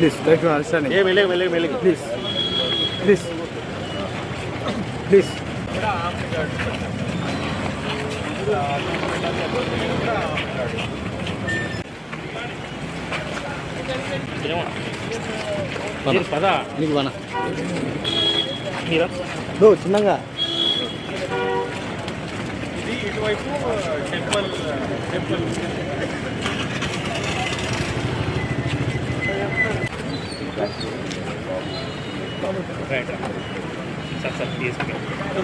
Please, try to understand it. Please. Please. Please. No, చిన్నగా ఇది ఇటువైపు టెంపుల్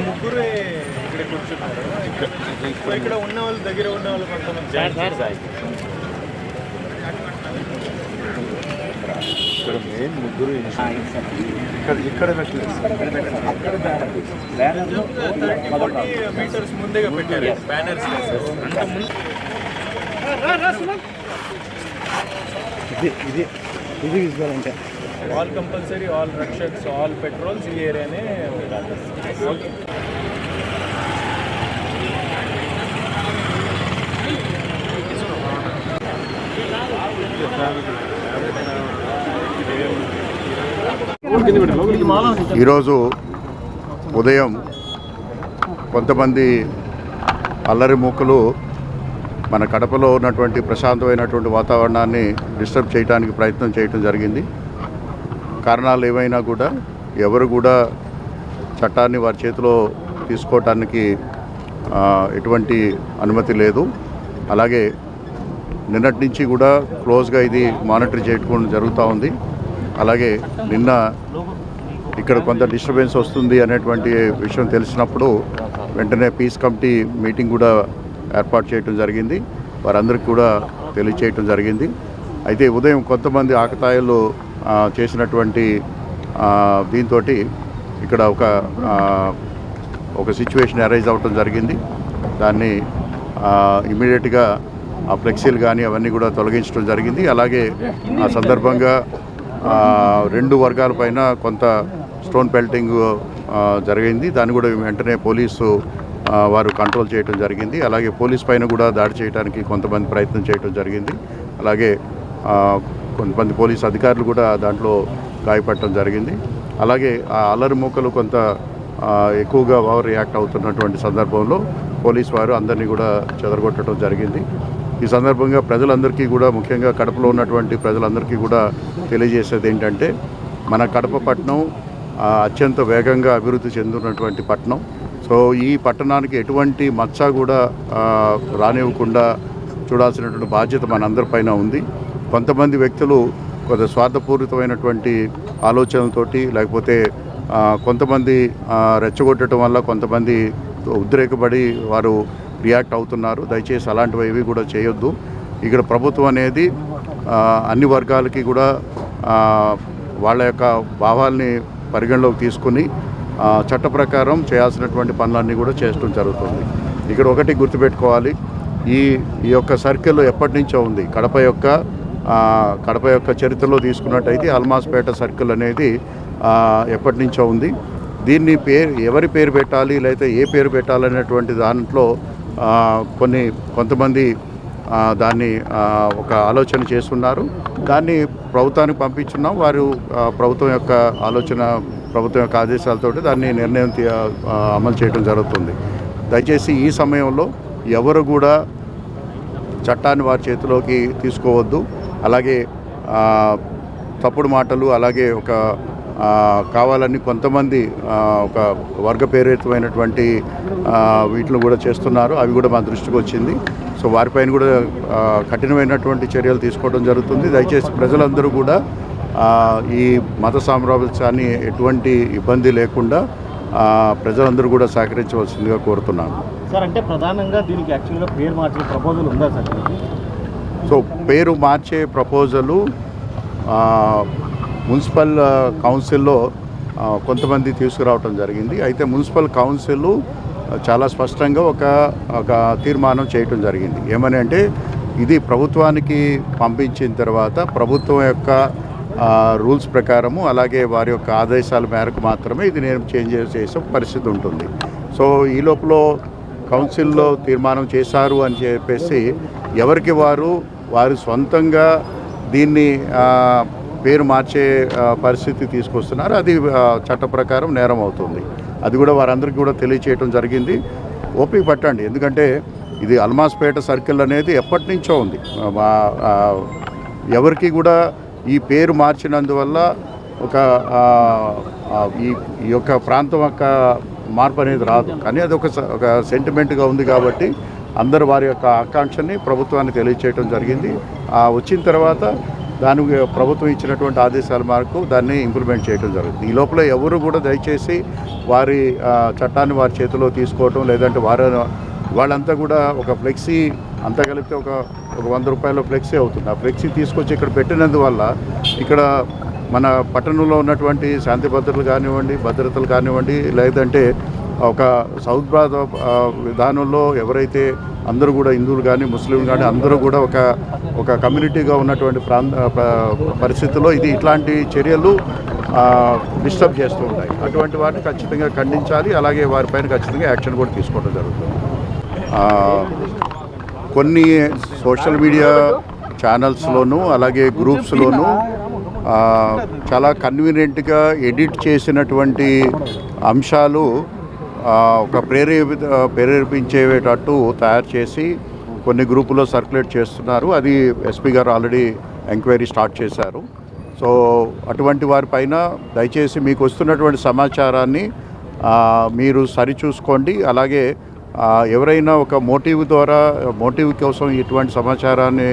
ముగ్గురు ఇక్కడ కూర్చున్నారు. ఇక్కడ ఉన్న వాళ్ళు దగ్గర ఉన్న వాళ్ళు కొంతమంది ఇక్కడ మెయిన్ ముగ్గురు ఇక్కడ మీటర్స్ ముందేగా పెట్టారు బ్యానర్స్. ఇది తీసుకోవాలంటే all compulsory, all Rakshaks, all patrols ఈ ఏరియానే. ఈరోజు ఉదయం కొంతమంది అల్లరి మూకలు మన కడపలో ఉన్నటువంటి ప్రశాంతమైనటువంటి వాతావరణాన్ని డిస్టర్బ్ చేయడానికి ప్రయత్నం చేయడం జరిగింది. కారణాలు ఏమైనా కూడా ఎవరు కూడా చట్టాన్ని వారి చేతిలో తీసుకోవటానికి ఎటువంటి అనుమతి లేదు. అలాగే నిన్నటి నుంచి కూడా క్లోజ్గా ఇది మానిటర్ చేయడం జరుగుతూ ఉంది. అలాగే నిన్న ఇక్కడ కొంత డిస్టర్బెన్స్ వస్తుంది అనేటువంటి విషయం తెలిసినప్పుడు వెంటనే పీస్ కమిటీ మీటింగ్ కూడా ఏర్పాటు చేయడం జరిగింది. వారందరికీ కూడా తెలియచేయటం జరిగింది. అయితే ఉదయం కొంతమంది ఆకతాయిలు చేసినటువంటి దీంతో ఇక్కడ ఒక సిచ్యువేషన్ అరైజ్ అవ్వటం జరిగింది. దాన్ని ఇమీడియట్గా ఆ ఫ్లెక్సీలు కానీ అవన్నీ కూడా తొలగించడం జరిగింది. అలాగే ఆ సందర్భంగా రెండు వర్గాల పైన కొంత స్టోన్ పెల్టింగ్ జరిగింది. దాన్ని కూడా వెంటనే పోలీసు వారు కంట్రోల్ చేయడం జరిగింది. అలాగే పోలీస్ పైన కూడా దాడి చేయడానికి కొంతమంది ప్రయత్నం చేయడం జరిగింది. అలాగే కొంతమంది పోలీస్ అధికారులు కూడా దాంట్లో గాయపడటం జరిగింది. అలాగే ఆ అల్లరి మూకలు కొంత ఎక్కువగా ఓవర్ రియాక్ట్ అవుతున్నటువంటి సందర్భంలో పోలీస్ వారు అందరినీ కూడా చెదరగొట్టడం జరిగింది. ఈ సందర్భంగా ప్రజలందరికీ కూడా, ముఖ్యంగా కడపలో ఉన్నటువంటి ప్రజలందరికీ కూడా తెలియజేసేది ఏంటంటే, మన కడప పట్టణం అత్యంత వేగంగా అభివృద్ధి చెందుతున్నటువంటి పట్టణం. సో ఈ పట్టణానికి ఎటువంటి మచ్చ కూడా రానివ్వకుండా చూడాల్సినటువంటి బాధ్యత మనందరిపైన ఉంది. కొంతమంది వ్యక్తులు కొంత స్వార్థపూరితమైనటువంటి ఆలోచనలతోటి, లేకపోతే కొంతమంది రెచ్చగొట్టడం వల్ల కొంతమంది ఉద్రేకపడి వారు రియాక్ట్ అవుతున్నారు. దయచేసి అలాంటివి ఏవి కూడా చేయొద్దు. ఇక్కడ ప్రభుత్వం అనేది అన్ని వర్గాలకి కూడా వాళ్ళ యొక్క భావాల్ని పరిగణలోకి తీసుకుని చట్ట ప్రకారం చేయాల్సినటువంటి పనులన్నీ కూడా చేయడం జరుగుతుంది. ఇక్కడ ఒకటి గుర్తుపెట్టుకోవాలి, ఈ యొక్క సర్కిల్ ఎప్పటి నుంచో ఉంది. కడప యొక్క చరిత్రలో తీసుకున్నట్టయితే అల్మాస్పేట సర్కిల్ అనేది ఎప్పటి నుంచో ఉంది. దీన్ని ఎవరి పేరు పెట్టాలి, లేకపోతే ఏ పేరు పెట్టాలనేటువంటి దాంట్లో కొంతమంది దాన్ని ఒక ఆలోచన చేస్తున్నారు. దాన్ని ప్రభుత్వానికి పంపించున్నాం. వారు ప్రభుత్వం యొక్క ఆలోచన, ప్రభుత్వం యొక్క ఆదేశాలతో దాన్ని నిర్ణయం అమలు చేయడం జరుగుతుంది. దయచేసి ఈ సమయంలో ఎవరు కూడా చట్టాన్ని వారి చేతిలోకి తీసుకోవద్దు. అలాగే తప్పుడు మాటలు, అలాగే ఒక కావాలని కొంతమంది ఒక వర్గ ప్రేరితమైనటువంటి వీటిని కూడా చేస్తున్నారు. అవి కూడా మా దృష్టికి వచ్చింది. సో వారిపైన కూడా కఠినమైనటువంటి చర్యలు తీసుకోవడం జరుగుతుంది. దయచేసి ప్రజలందరూ కూడా ఈ మత సామ్రాజ్యాన్ని ఎటువంటి ఇబ్బంది లేకుండా ప్రజలందరూ కూడా సహకరించవలసిందిగా కోరుతున్నాను. సార్, అంటే ప్రధానంగా దీనికి యాక్చువల్గా పేరు మార్చే ప్రపోజల్ ఉందా సార్? సో పేరు మార్చే ప్రపోజలు మున్సిపల్ కౌన్సిల్లో కొంతమంది తీసుకురావడం జరిగింది. అయితే మున్సిపల్ కౌన్సిల్ చాలా స్పష్టంగా ఒక తీర్మానం చేయటం జరిగింది. ఏమని అంటే, ఇది ప్రభుత్వానికి పంపించిన తర్వాత ప్రభుత్వం యొక్క రూల్స్ ప్రకారము, అలాగే వారి యొక్క ఆదేశాల మేరకు మాత్రమే ఇది నేను చేంజ్ చేసే పరిస్థితి ఉంటుంది. సో ఈ లోపల కౌన్సిల్లో తీర్మానం చేశారు అని చెప్పేసి ఎవరికి వారు సొంతంగా దీన్ని పేరు మార్చే పరిస్థితి తీసుకొస్తున్నారు. అది చట్ట ప్రకారం నేరం అవుతుంది. అది కూడా వారందరికీ కూడా తెలియచేయడం జరిగింది. ఓపిక పట్టండి, ఎందుకంటే ఇది అల్మాస్పేట సర్కిల్ అనేది ఎప్పటి నుంచో ఉంది. ఎవరికి కూడా ఈ పేరు మార్చినందువల్ల ఈ యొక్క ప్రాంతం యొక్క మార్పు అనేది రాదు. కానీ అది ఒక సెంటిమెంట్గా ఉంది కాబట్టి అందరూ వారి యొక్క ఆకాంక్షని ప్రభుత్వానికి తెలియచేయడం జరిగింది. వచ్చిన తర్వాత దానికి ప్రభుత్వం ఇచ్చినటువంటి ఆదేశాల మేరకు దాన్ని ఇంప్లిమెంట్ చేయడం జరుగుతుంది. ఈ లోపల ఎవరు కూడా దయచేసి వారి చట్టాన్ని వారి చేతిలో తీసుకోవటం, లేదంటే వాళ్ళంతా కూడా ఒక ఫ్లెక్సీ అంతా కలిపితే ఒక 100 రూపాయల ఫ్లెక్సీ అవుతుంది. ఆ ఫ్లెక్సీ తీసుకొచ్చి ఇక్కడ పెట్టినందువల్ల ఇక్కడ మన పట్టణంలో ఉన్నటువంటి శాంతి భద్రతలు కానివ్వండి, లేదంటే ఒక సౌద్భాద విధానంలో ఎవరైతే అందరూ కూడా హిందువులు కానీ ముస్లింలు కానీ అందరూ కూడా ఒక కమ్యూనిటీగా ఉన్నటువంటి పరిస్థితుల్లో ఇట్లాంటి చర్యలు డిస్టర్బ్ చేస్తూ ఉంటాయి. అటువంటి వాటిని ఖచ్చితంగా ఖండించాలి. అలాగే వారిపైన ఖచ్చితంగా యాక్షన్ కూడా తీసుకోవడం జరుగుతుంది. కొన్ని సోషల్ మీడియా ఛానల్స్లోనూ అలాగే గ్రూప్స్లోనూ చాలా కన్వీనియంట్గా ఎడిట్ చేసినటువంటి అంశాలు ఒక ప్రేరేపించేటట్టు తయారు చేసి కొన్ని గ్రూపులో సర్క్యులేట్ చేస్తున్నారు. అది ఎస్పీ గారు ఆల్రెడీ ఎంక్వైరీ స్టార్ట్ చేశారు. సో అటువంటి వారిపైన దయచేసి మీకు వస్తున్నటువంటి సమాచారాన్ని మీరు సరిచూసుకోండి. అలాగే ఎవరైనా ఒక మోటివ్ కోసం ఇటువంటి సమాచారాన్ని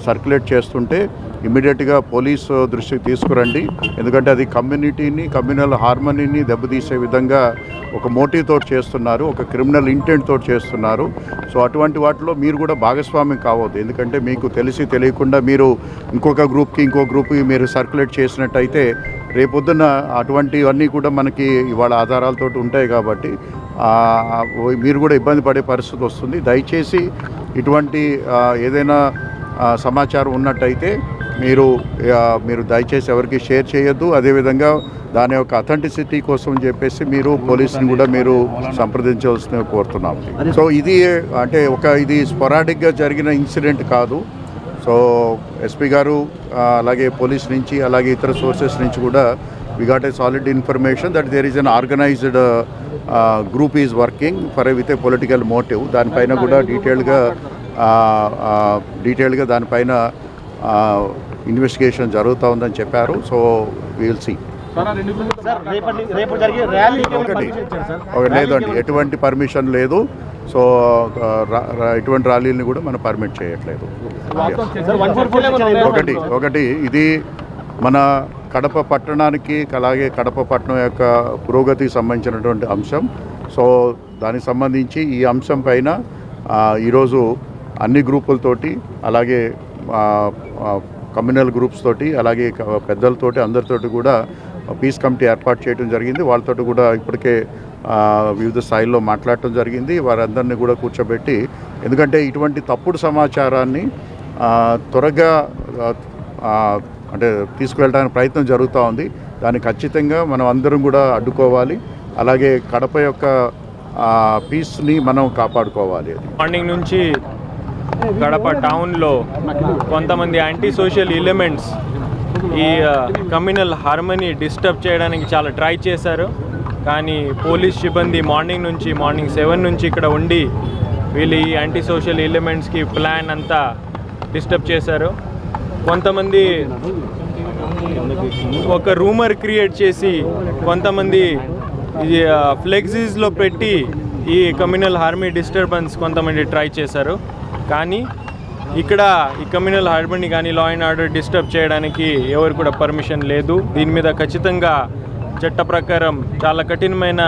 సర్క్యులేట్ చేస్తుంటే ఇమ్మీడియట్గా పోలీసు దృష్టికి తీసుకురండి. ఎందుకంటే అది కమ్యూనల్ హార్మనీని దెబ్బతీసే విధంగా ఒక మోటివ్ తోటి చేస్తున్నారు, ఒక క్రిమినల్ ఇంటెంట్ తోటి చేస్తున్నారు. సో అటువంటి వాటిలో మీరు కూడా భాగస్వామ్యం కావద్దు. ఎందుకంటే మీకు తెలియకుండా మీరు ఇంకో గ్రూప్కి మీరు సర్క్యులేట్ చేసినట్టయితే రేపొద్దున అటువంటివన్నీ కూడా మనకి ఇవాళ ఆధారాలతో ఉంటాయి. కాబట్టి మీరు కూడా ఇబ్బంది పడే పరిస్థితి వస్తుంది. దయచేసి ఇటువంటి ఏదైనా సమాచారం ఉన్నట్టయితే మీరు దయచేసి ఎవరికి షేర్ చేయొద్దు. అదేవిధంగా దాని యొక్క అథెంటిసిటీ కోసం చెప్పేసి మీరు పోలీసుని కూడా మీరు సంప్రదించవలసిన కోరుతున్నాం. సో ఇది ఇది స్పొరాడిక్గా జరిగిన ఇన్సిడెంట్ కాదు. సో ఎస్పీ గారు అలాగే పోలీస్ నుంచి అలాగే ఇతర సోర్సెస్ నుంచి కూడా we got a solid information that there is an organized group is working with a political motive. దానిపైన కూడా డీటెయిల్గా దానిపైన ఇన్వెస్టిగేషన్ జరుగుతూ ఉందని చెప్పారు. So we will see. లేదండి, ఎటువంటి పర్మిషన్ లేదు. సో ఎటువంటి ర్యాలీని కూడా మనం పర్మిట్ చేయట్లేదు. ఒకటి ఇది మన కడప పట్టణానికి అలాగే కడప పట్టణం యొక్క పురోగతికి సంబంధించినటువంటి అంశం. సో దానికి సంబంధించి ఈ అంశం పైన ఈరోజు అన్ని గ్రూపులతోటి అలాగే కమ్యూనల్ గ్రూప్స్ తోటి అలాగే పెద్దలతోటి అందరితోటి కూడా పీస్ కమిటీ ఏర్పాటు చేయడం జరిగింది. వాళ్ళతో కూడా ఇప్పటికే వివిధ స్థాయిల్లో మాట్లాడటం జరిగింది. వారందరినీ కూడా కూర్చోబెట్టి, ఎందుకంటే ఇటువంటి తప్పుడు సమాచారాన్ని త్వరగా తీసుకువెళ్ళడానికి ప్రయత్నం జరుగుతూ ఉంది. దాన్ని ఖచ్చితంగా మనం అందరం కూడా అడ్డుకోవాలి. అలాగే కడప యొక్క పీస్ని మనం కాపాడుకోవాలి. మార్నింగ్ నుంచి కడప టౌన్లో కొంతమంది యాంటీ సోషల్ ఎలిమెంట్స్ ఈ కమ్యూనల్ హార్మనీ డిస్టర్బ్ చేయడానికి చాలా ట్రై చేశారు. కానీ పోలీస్ సిబ్బంది మార్నింగ్ 7 నుంచి ఇక్కడ ఉండి వీళ్ళు ఈ యాంటీ సోషల్ ఎలిమెంట్స్కి ప్లాన్ అంతా డిస్టర్బ్ చేశారు. కొంతమంది ఒక రూమర్ క్రియేట్ చేసి కొంతమంది ఫ్లెక్సీస్లో పెట్టి ఈ కమ్యూనల్ హార్మనీ డిస్టర్బెన్స్ కొంతమంది ట్రై చేశారు. కానీ ఇక్కడ ఈ కమ్యూనల్ హార్మనీ కానీ లా అండ్ ఆర్డర్ డిస్టర్బ్ చేయడానికి ఎవరు కూడా పర్మిషన్ లేదు. దీని మీద ఖచ్చితంగా చట్ట ప్రకారం చాలా కఠినమైన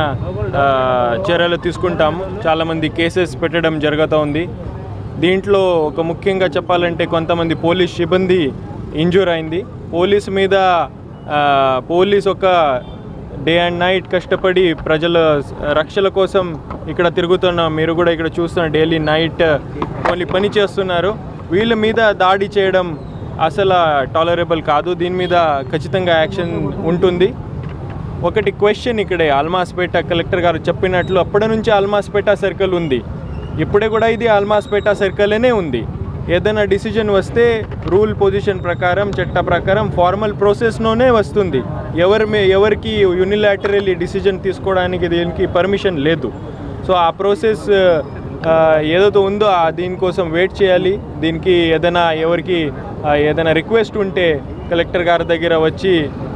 చర్యలు తీసుకుంటాము. చాలామంది కేసెస్ పెట్టడం జరుగుతూ ఉంది. దీంట్లో ఒక ముఖ్యంగా చెప్పాలంటే కొంతమంది పోలీస్ సిబ్బంది ఇంజూర్ అయింది. పోలీస్ ఒక డే అండ్ నైట్ కష్టపడి ప్రజల రక్షణ కోసం ఇక్కడ తిరుగుతున్నాం. మీరు కూడా ఇక్కడ చూస్తున్న డైలీ నైట్ ఓన్లీ పని చేస్తున్నారు. వీళ్ళ మీద దాడి చేయడం అసలు టాలరబుల్ కాదు. దీని మీద ఖచ్చితంగా యాక్షన్ ఉంటుంది. ఒకటి క్వశ్చన్, ఇక్కడే అల్మాస్పేట కలెక్టర్ గారు చెప్పినట్లు అప్పటి నుంచి అల్మాస్పేట సర్కిల్ ఉంది, ఇప్పుడే కూడా ఇది అల్మాస్పేట సర్కిల్నే ఉంది. ఏదైనా డిసిజన్ వస్తే రూల్ పొజిషన్ ప్రకారం చట్ట ప్రకారం ఫార్మల్ ప్రాసెస్లోనే వస్తుంది. ఎవరికి యూనిలాటరల్లీ డిసిజన్ తీసుకోవడానికి దీనికి పర్మిషన్ లేదు. సో ఆ ప్రాసెస్ ఏదైతే ఉందో దీనికోసం వెయిట్ చేయాలి. దీనికి ఎవరికి ఏదైనా రిక్వెస్ట్ ఉంటే కలెక్టర్ గారి దగ్గర వచ్చి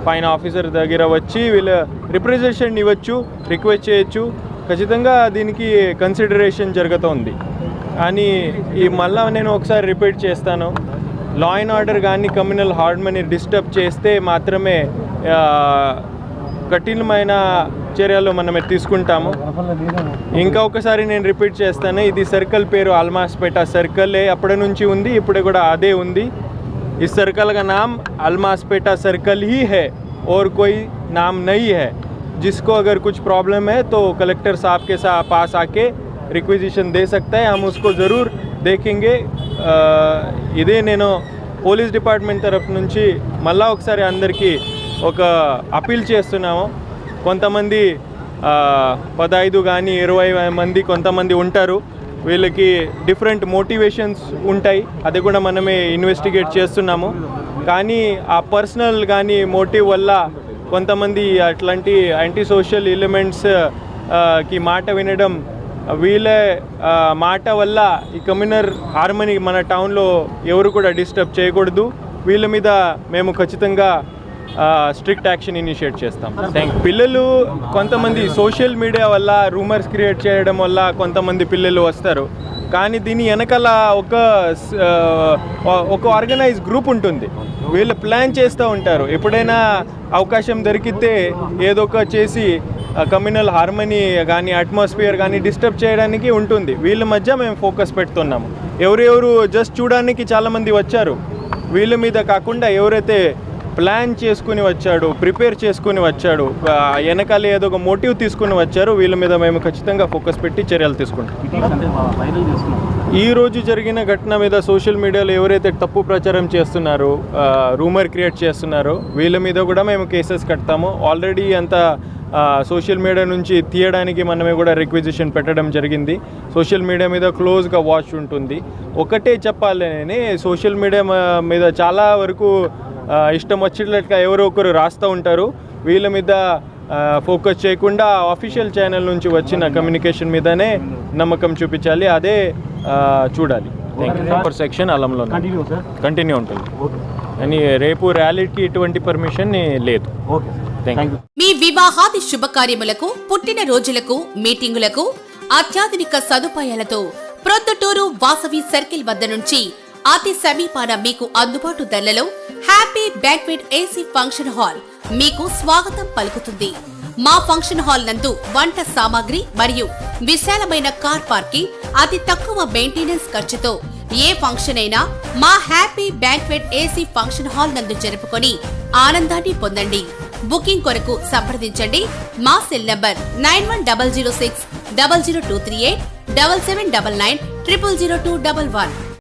పైన ఆఫీసర్ దగ్గర వచ్చి వీళ్ళ రిప్రజెంటేషన్ ఇవ్వచ్చు, రిక్వెస్ట్ చేయొచ్చు. ఖచ్చితంగా దీనికి కన్సిడరేషన్ జరుగుతుంది. కానీ మళ్ళీ నేను ఒకసారి రిపీట్ చేస్తాను, లా అండ్ ఆర్డర్ కానీ కమ్యూనల్ హార్మనీ డిస్టర్బ్ చేస్తే మాత్రమే కఠినమైన చర్యలు మనమే తీసుకుంటాము. ఇంకా ఒకసారి నేను రిపీట్ చేస్తాను, ఇది సర్కిల్ పేరు అల్మాస్పేట సర్కిలే అప్పటి నుంచి ఉంది, ఇప్పుడు కూడా అదే ఉంది. इस सर्कल का नाम अल्मास्पेटा सर्कल ही है और कोई नाम नहीं है. जिसको अगर कुछ प्रॉब्लम है तो कलेक्टर साहब के पास आके रिक्विजिशन दे सकता है, हम उसको ज़रूर देखेंगे. ఇదే నేను పోలీస్ డిపార్ట్మెంట్ తరఫు నుంచి మళ్ళా ఒకసారి అందరికీ ఒక అపీల్ చేస్తున్నాము. కొంతమంది 15 కానీ 20 మంది కొంతమంది ఉంటారు, వీళ్ళకి డిఫరెంట్ మోటివేషన్స్ ఉంటాయి, అది కూడా మనమే ఇన్వెస్టిగేట్ చేస్తున్నాము. కానీ ఆ పర్సనల్ కానీ మోటివ్ వల్ల కొంతమంది అట్లాంటి యాంటీ సోషల్ ఎలిమెంట్స్కి మాట వినడం, వీళ్ళ మాట వల్ల ఈ కమ్యూనల్ హార్మనీ మన టౌన్లో ఎవరు కూడా డిస్టర్బ్ చేయకూడదు. వీళ్ళ మీద మేము ఖచ్చితంగా స్ట్రిక్ట్ యాక్షన్ ఇనిషియేట్ చేస్తాం. పిల్లలు కొంతమంది సోషల్ మీడియా వల్ల రూమర్స్ క్రియేట్ చేయడం వల్ల కొంతమంది పిల్లలు వస్తారు. కానీ దీని వెనకాల ఒక ఆర్గనైజ్ గ్రూప్ ఉంటుంది, వీళ్ళు ప్లాన్ చేస్తూ ఉంటారు. ఎప్పుడైనా అవకాశం దొరికితే ఏదో ఒక చేసి కమ్యూనల్ హార్మనీ కానీ అట్మాస్ఫియర్ కానీ డిస్టర్బ్ చేయడానికి ఉంటుంది. వీళ్ళ మధ్య మేము ఫోకస్ పెడుతున్నాము. ఎవరెవరు జస్ట్ చూడడానికి చాలామంది వచ్చారు, వీళ్ళ మీద కాకుండా ఎవరైతే ప్లాన్ చేసుకుని వచ్చాడు, ప్రిపేర్ చేసుకుని వచ్చాడు, వెనకాల ఏదో ఒక మోటివ్ తీసుకుని వచ్చారు, వీళ్ళ మీద మేము ఖచ్చితంగా ఫోకస్ పెట్టి చర్యలు తీసుకుంటాం. ఈరోజు జరిగిన ఘటన మీద సోషల్ మీడియాలో ఎవరైతే తప్పు ప్రచారం చేస్తున్నారో, రూమర్ క్రియేట్ చేస్తున్నారో వీళ్ళ మీద కూడా మేము కేసెస్ కడతాము. ఆల్రెడీ అంత సోషల్ మీడియా నుంచి తీయడానికి మనమే కూడా రిక్విజిషన్ పెట్టడం జరిగింది. సోషల్ మీడియా మీద క్లోజ్గా వాచ్ ఉంటుంది. ఒకటే చెప్పాలని, సోషల్ మీడియా మీద చాలా వరకు ఇష్టం వచ్చినట్లుగా ఎవరో ఒకరు రాస్తూ ఉంటారు. వీళ్ళ మీద ఫోకస్ చేయకుండా ఆఫీషియల్ ఛానల్ నుంచి వచ్చిన కమ్యూనికేషన్ మీదనే నమ్మకం చూపించాలి, అదే చూడాలి. సెక్షన్ అలంలో కంటిన్యూ ఉంటుంది. అని రేపు ర్యాలీకి ఎటువంటి పర్మిషన్ లేదు. మీ వివాహాది శుభకార్యములకు, పుట్టిన రోజులకు, మీటింగులకు అత్యాధునిక సదుపాయాలతో ప్రొద్దుటూరు వాసవి సర్కిల్ వద్ద నుంచి అతి సమీపాన మీకు అందుబాటు ధరలలో happy banquet AC function hall మీకు స్వాగతం పలుకుతుంది. మా ఫంక్షన్ హాల్ నందు వంట సామాగ్రి మరియు విశాలమైన కార్ పార్కింగ్, అతి తక్కువ మెయింటెనెన్స్ ఖర్చుతో ఏ ఫంక్షన్ అయినా మా happy banquet AC function hall నందు జరుపుకొని ఆనందాన్ని పొందండి. బుకింగ్ కొరకు సంప్రదించండి. మా సెల్ నంబర్ 9100600238 7799 000211.